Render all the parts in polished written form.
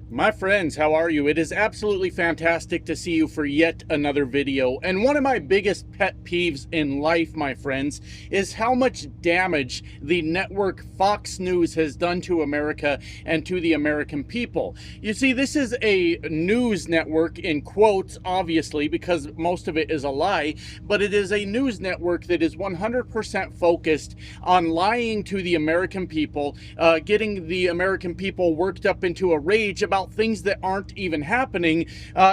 My friends, how are you? It is absolutely fantastic to see you for yet another video. And one of my biggest pet peeves in life, my friends, is how much damage the network Fox News has done to America and to the American people. You see, this is a news network in quotes, obviously, because most of it is a lie, but it is a news network that is 100% focused on lying to the American people, getting the American people worked up into a rage about things that aren't even happening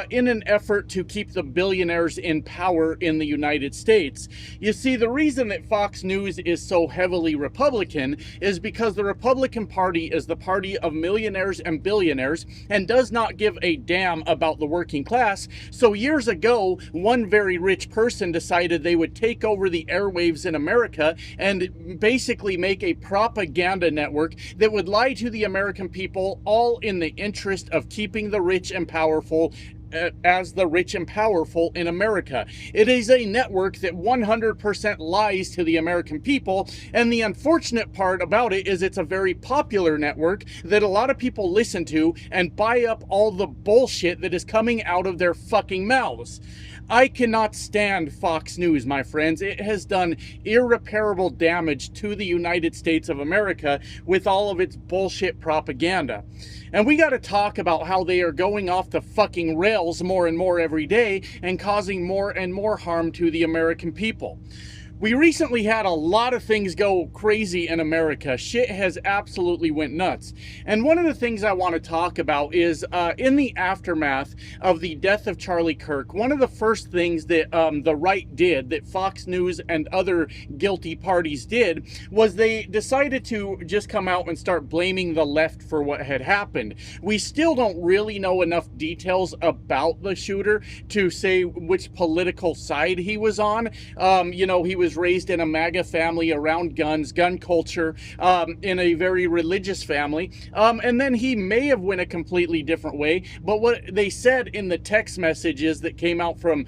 in an effort to keep the billionaires in power in the United States. You see, the reason that Fox News is so heavily Republican is because the Republican Party is the party of millionaires and billionaires and does not give a damn about the working class. So years ago, one very rich person decided they would take over the airwaves in America and basically make a propaganda network that would lie to the American people, all in the interest of keeping the rich and powerful as the rich and powerful in America. It is a network that 100% lies to the American people, and the unfortunate part about it is it's a very popular network that a lot of people listen to and buy up all the bullshit that is coming out of their fucking mouths. I cannot stand Fox News, my friends. It has done irreparable damage to the United States of America with all of its bullshit propaganda. And we got to talk about how they are going off the fucking rails more and more every day and causing more and more harm to the American people. We recently had a lot of things go crazy in America. Shit has absolutely went nuts. And one of the things I want to talk about is in the aftermath of the death of Charlie Kirk, one of the first things that the right did, that Fox News and other guilty parties did, was they decided to just come out and start blaming the left for what had happened. We still don't really know enough details about the shooter to say which political side he was on. He was raised in a MAGA family around guns, gun culture, in a very religious family, and then he may have went a completely different way. But what they said in the text messages that came out from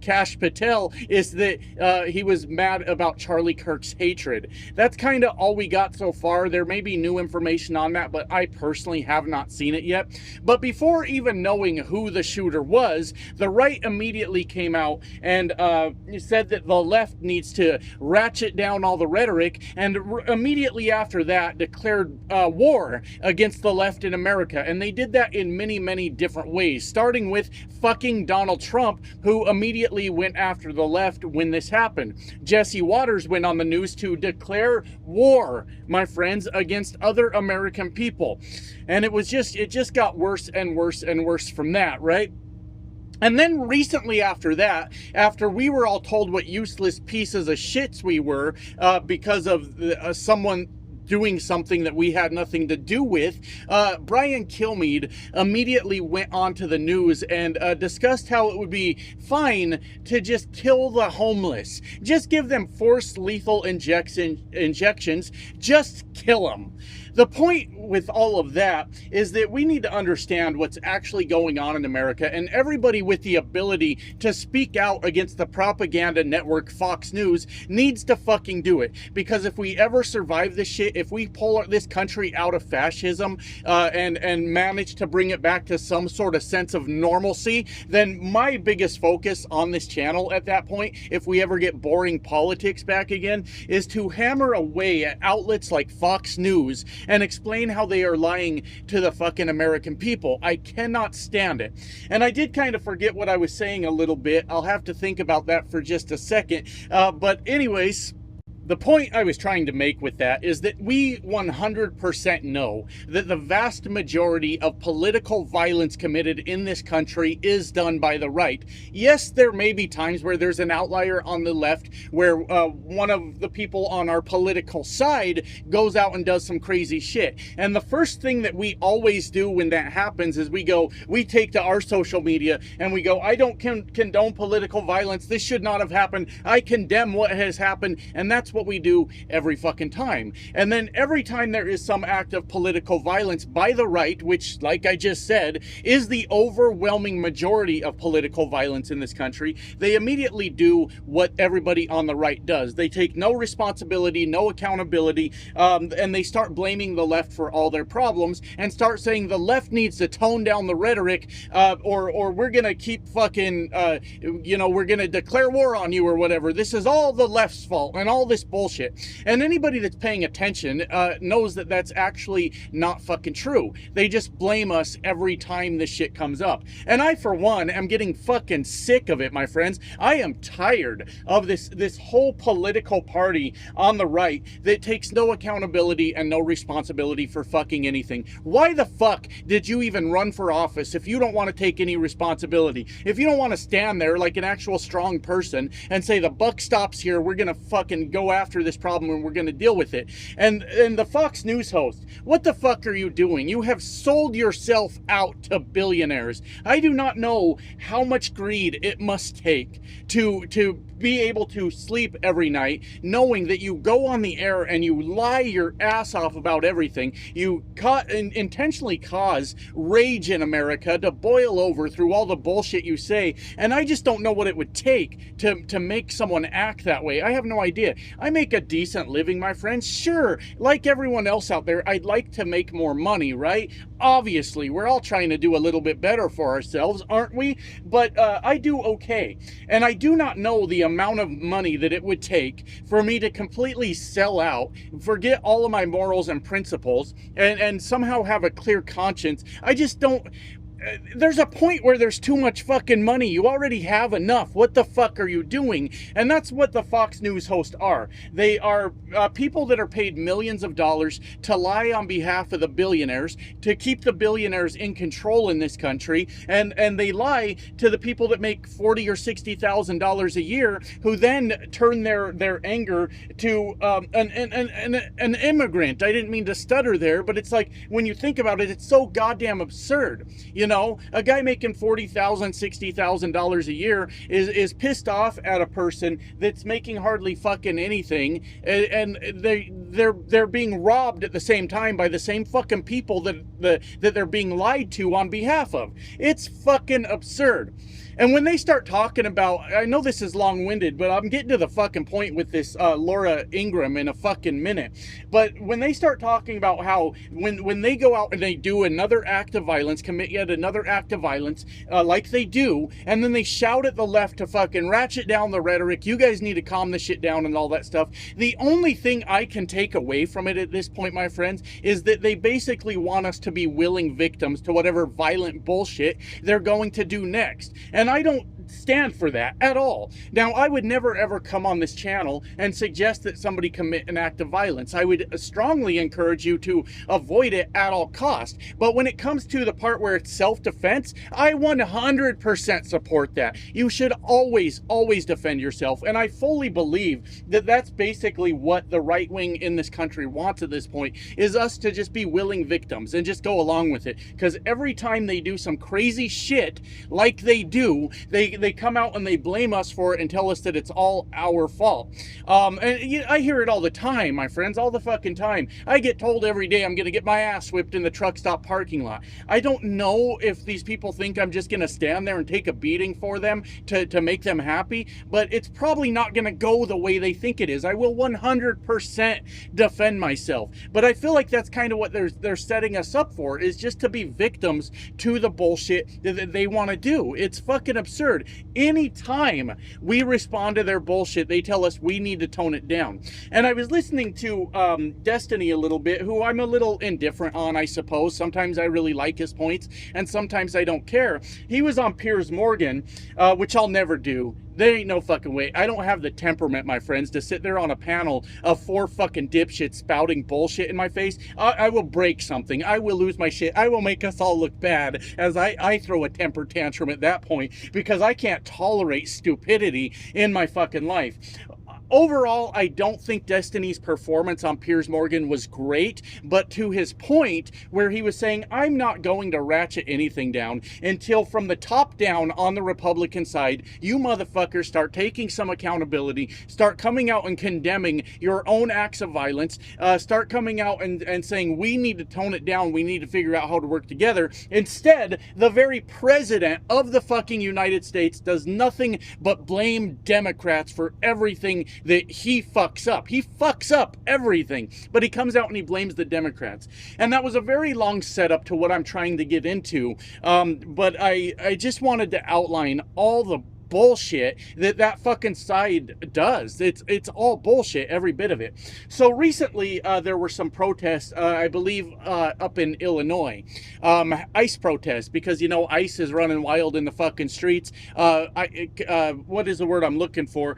Kash Patel is that he was mad about Charlie Kirk's hatred. That's kind of all we got so far. There may be new information on that, but I personally have not seen it yet. But before even knowing who the shooter was, the right immediately came out and said that the left needs to ratchet down all the rhetoric, and immediately after that declared war against the left in America. And they did that in many, many different ways, starting with fucking Donald Trump, who immediately went after the left when this happened. Jesse Waters went on the news to declare war, my friends, against other American people. And it just got worse and worse and worse from that, right? And then recently after that, after we were all told what useless pieces of shits we were because of someone doing something that we had nothing to do with, Brian Kilmeade immediately went onto the news and discussed how it would be fine to just kill the homeless. Just give them forced lethal injections. Just kill them. The point with all of that is that we need to understand what's actually going on in America, and everybody with the ability to speak out against the propaganda network Fox News needs to fucking do it. Because if we ever survive this shit, if we pull this country out of fascism and manage to bring it back to some sort of sense of normalcy, then my biggest focus on this channel at that point, if we ever get boring politics back again, is to hammer away at outlets like Fox News and explain how they are lying to the fucking American people. I cannot stand it. And I did kind of forget what I was saying a little bit. I'll have to think about that for just a second. But anyways, the point I was trying to make with that is that we 100% know that the vast majority of political violence committed in this country is done by the right. Yes, there may be times where there's an outlier on the left where one of the people on our political side goes out and does some crazy shit. And the first thing that we always do when that happens is we take to our social media and we go, I don't condone political violence. This should not have happened. I condemn what has happened. And that's what we do every fucking time. And then every time there is some act of political violence by the right, which, like I just said, is the overwhelming majority of political violence in this country, they immediately do what everybody on the right does. They take no responsibility, no accountability, and they start blaming the left for all their problems and start saying the left needs to tone down the rhetoric, or we're gonna keep fucking, we're gonna declare war on you or whatever. This is all the left's fault and all this bullshit. And anybody that's paying attention knows that that's actually not fucking true. They just blame us every time this shit comes up. And I, for one, am getting fucking sick of it, my friends. I am tired of this whole political party on the right that takes no accountability and no responsibility for fucking anything. Why the fuck did you even run for office if you don't want to take any responsibility? If you don't want to stand there like an actual strong person and say the buck stops here, we're gonna fucking go after this problem and we're gonna deal with it. And the Fox News host, what the fuck are you doing? You have sold yourself out to billionaires. I do not know how much greed it must take to be able to sleep every night knowing that you go on the air and you lie your ass off about everything. You intentionally cause rage in America to boil over through all the bullshit you say, and I just don't know what it would take to make someone act that way. I have no idea. I make a decent living, my friends. Sure, like everyone else out there, I'd like to make more money, right? Obviously, we're all trying to do a little bit better for ourselves, aren't we? But I do okay. And I do not know the amount of money that it would take for me to completely sell out, forget all of my morals and principles, and somehow have a clear conscience. I just don't... There's a point where there's too much fucking money. You already have enough. What the fuck are you doing? And that's what the Fox News hosts are. They are people that are paid millions of dollars to lie on behalf of the billionaires, to keep the billionaires in control in this country, and they lie to the people that make $40,000 or $60,000 a year, who then turn their anger to an immigrant. I didn't mean to stutter there, but it's like, when you think about it, it's so goddamn absurd. You know, a guy making $40,000, $60,000 a year is pissed off at a person that's making hardly fucking anything, and they're being robbed at the same time by the same fucking people that they're being lied to on behalf of. It's fucking absurd. And when they start talking about, I know this is long-winded, but I'm getting to the fucking point with this Laura Ingraham in a fucking minute. But when they start talking about how when they go out and they do another act of violence, commit yet another act of violence, like they do, and then they shout at the left to fucking ratchet down the rhetoric, you guys need to calm the shit down and all that stuff. The only thing I can take away from it at this point, my friends, is that they basically want us to be willing victims to whatever violent bullshit they're going to do next. And I don't stand for that at all. Now, I would never ever come on this channel and suggest that somebody commit an act of violence. I would strongly encourage you to avoid it at all costs. But when it comes to the part where it's self-defense, I 100% support that. You should always defend yourself. And I fully believe that that's basically what the right wing in this country wants at this point, is us to just be willing victims and just go along with it. Because every time they do some crazy shit like they do, they come out and they blame us for it and tell us that it's all our fault. And I hear it all the time, my friends, all the fucking time. I get told every day I'm gonna get my ass whipped in the truck stop parking lot. I don't know if these people think I'm just gonna stand there and take a beating for them to make them happy, but it's probably not gonna go the way they think it is. I will 100% defend myself. But I feel like that's kind of what they're setting us up for, is just to be victims to the bullshit that they want to do. It's fucking absurd. Anytime we respond to their bullshit, they tell us we need to tone it down. And I was listening to Destiny a little bit, who I'm a little indifferent on, I suppose. Sometimes I really like his points, and sometimes I don't care. He was on Piers Morgan, which I'll never do. There ain't no fucking way. I don't have the temperament, my friends, to sit there on a panel of 4 fucking dipshits spouting bullshit in my face. I will break something. I will lose my shit. I will make us all look bad as I throw a temper tantrum at that point, because I can't tolerate stupidity in my fucking life. overall, I don't think Destiny's performance on Piers Morgan was great, but to his point where he was saying, I'm not going to ratchet anything down until from the top down on the Republican side, you motherfuckers start taking some accountability, start coming out and condemning your own acts of violence, start coming out and saying, we need to tone it down, we need to figure out how to work together. Instead, the very president of the fucking United States does nothing but blame Democrats for everything that he fucks up. He fucks up everything, but he comes out and he blames the Democrats. And that was a very long setup to what I'm trying to get into. But I just wanted to outline all the bullshit that fucking side does. It's all bullshit, every bit of it. So recently there were some protests, I believe up in Illinois, ICE protests, because you know ICE is running wild in the fucking streets. What is the word I'm looking for?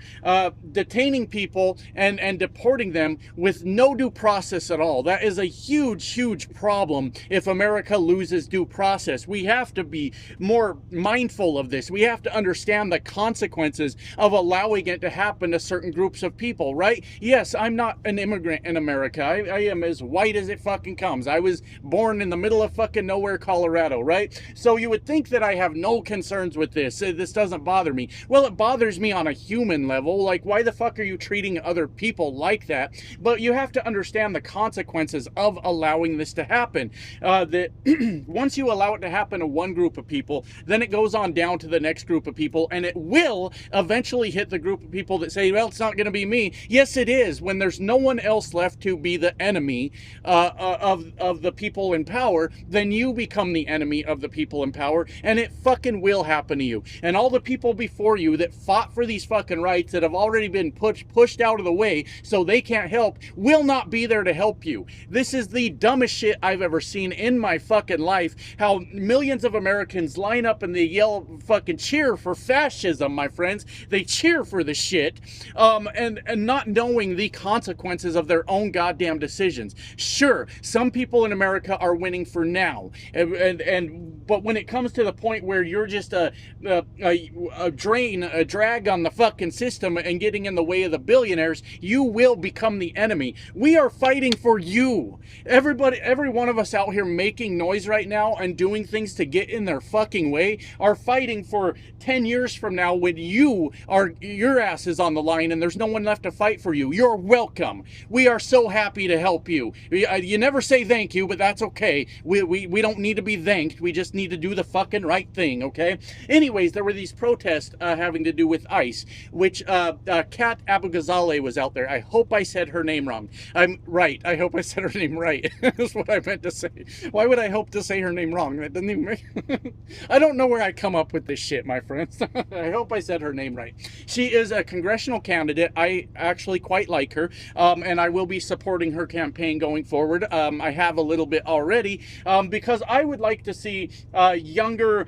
Detaining people and deporting them with no due process at all. That is a huge problem if America loses due process. We have to be more mindful of this. We have to understand the consequences of allowing it to happen to certain groups of people, right? Yes, I'm not an immigrant in America. I am as white as it fucking comes. I was born in the middle of fucking nowhere, Colorado, right? So you would think that I have no concerns with this. This doesn't bother me. Well, it bothers me on a human level. Like, why the fuck are you treating other people like that? But you have to understand the consequences of allowing this to happen. That once you allow it to happen to one group of people, then it goes on down to the next group of people, and it will eventually hit the group of people that say, well, it's not going to be me. Yes, it is. When there's no one else left to be the enemy of the people in power, then you become the enemy of the people in power, and it fucking will happen to you. And all the people before you that fought for these fucking rights that have already been pushed out of the way so they can't help will not be there to help you. This is the dumbest shit I've ever seen in my fucking life. How millions of Americans line up and they yell fucking cheer for fascism, my friends. They cheer for the shit, and not knowing the consequences of their own goddamn decisions. Sure, some people in America are winning for now, but when it comes to the point where you're just a drag on the fucking system and getting in the way of the billionaires, you will become the enemy. We are fighting for you. Everybody, every one of us out here making noise right now and doing things to get in their fucking way are fighting for 10 years from now when your ass is on the line and there's no one left to fight for you. You're welcome. We are so happy to help you. You never say thank you, but that's okay. We don't need to be thanked. We just need to do the fucking right thing, okay? Anyways, there were these protests having to do with ICE, which Kat Abughazaleh was out there. I hope I said her name wrong. I'm right. I hope I said her name right. That's what I meant to say. Why would I hope to say her name wrong? That doesn't even make... I don't know where I come up with this shit, my friends. I hope I said her name right. She is a congressional candidate. I actually quite like her, and I will be supporting her campaign going forward. I have a little bit already, because I would like to see younger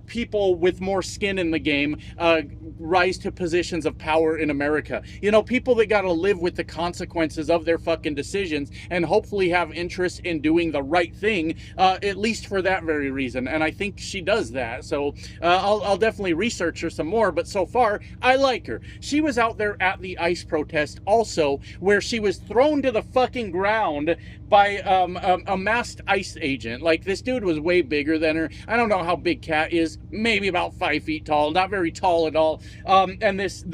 people with more skin in the game rise to positions of power in America. You know, people that got to live with the consequences of their fucking decisions and hopefully have interest in doing the right thing, at least for that very reason. And I think she does that. So I'll definitely research her some more, but so far I like her. She was out there at the ICE protest also, where she was thrown to the fucking ground by a masked ICE agent. Like, this dude was way bigger than her. I don't know how big Kat is, maybe about 5 feet tall, not very tall at all. And this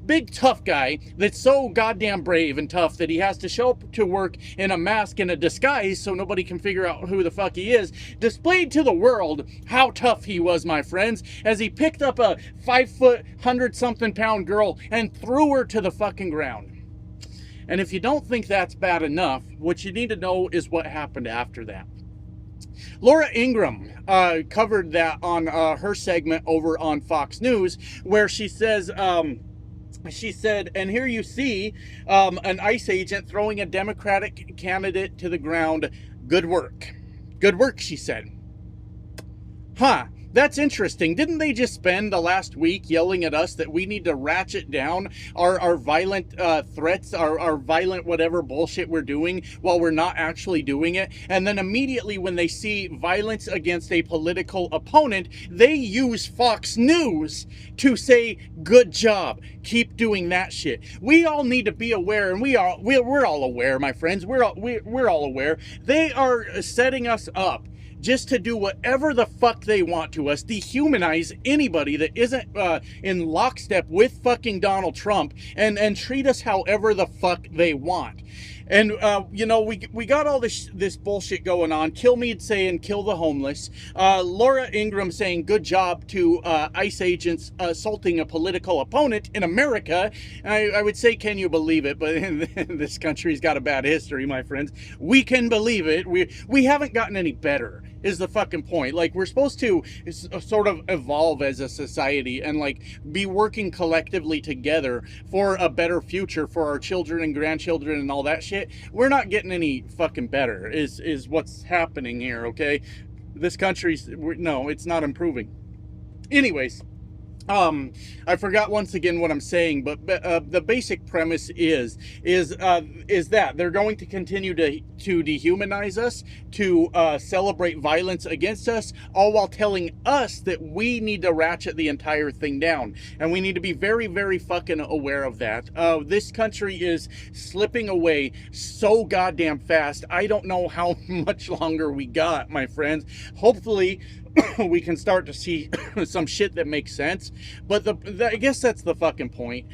big tough guy that's so goddamn brave and tough that he has to show up to work in a mask and a disguise so nobody can figure out who the fuck he is, displayed to the world how tough he was, my friends, as he picked up a 5 foot, 100-something pound girl and threw her to the fucking ground. And if you don't think that's bad enough, what you need to know is what happened after that. Laura Ingraham covered that on her segment over on Fox News, where she says, she said, and here you see an ICE agent throwing a Democratic candidate to the ground. Good work. Good work, she said. Huh. That's interesting. Didn't they just spend the last week yelling at us that we need to ratchet down our violent threats, our violent whatever bullshit we're doing while we're not actually doing it? And then immediately when they see violence against a political opponent, they use Fox News to say, good job, keep doing that shit. We all need to be aware, and we're all aware, my friends. We're all aware. They are setting us up just to do whatever the fuck they want to us, dehumanize anybody that isn't in lockstep with fucking Donald Trump, and treat us however the fuck they want. And, you know, we got all this bullshit going on. Kilmeade saying, kill the homeless. Laura Ingraham saying, good job to ICE agents assaulting a political opponent in America. I would say, can you believe it? But this country's got a bad history, my friends. We can believe it. We haven't gotten any better, is the fucking point. Like, we're supposed to sort of evolve as a society and, like, be working collectively together for a better future for our children and grandchildren and all that shit. We're not getting any fucking better is what's happening here, okay? This country's, no, it's not improving. Anyways, I forgot once again what I'm saying, but the basic premise is that they're going to continue to dehumanize us, to celebrate violence against us, all while telling us that we need to ratchet the entire thing down, and we need to be very, very fucking aware of that. This country is slipping away so goddamn fast. I don't know how much longer we got, my friends. Hopefully we can start to see some shit that makes sense, but I guess that's the fucking point.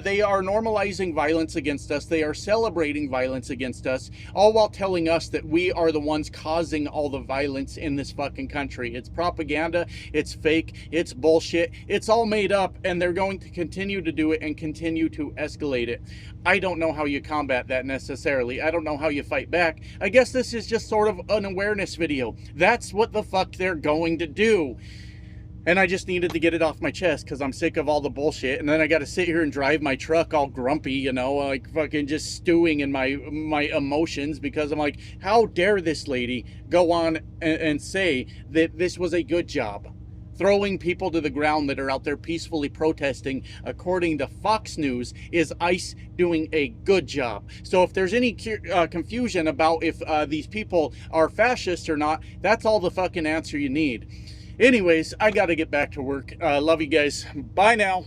They are normalizing violence against us. They are celebrating violence against us, all while telling us that we are the ones causing all the violence in this fucking country. It's propaganda, it's fake, it's bullshit, it's all made up, and they're going to continue to do it and continue to escalate it. I don't know how you combat that necessarily. I don't know how you fight back. I guess this is just sort of an awareness video. That's what the fuck they're going to do. And I just needed to get it off my chest because I'm sick of all the bullshit. And then I got to sit here and drive my truck all grumpy, you know, like fucking just stewing in my emotions because I'm like, how dare this lady go on and say that this was a good job? Throwing people to the ground that are out there peacefully protesting, according to Fox News, is ICE doing a good job. So if there's any confusion about if these people are fascists or not, that's all the fucking answer you need. Anyways, I gotta get back to work. Love you guys. Bye now.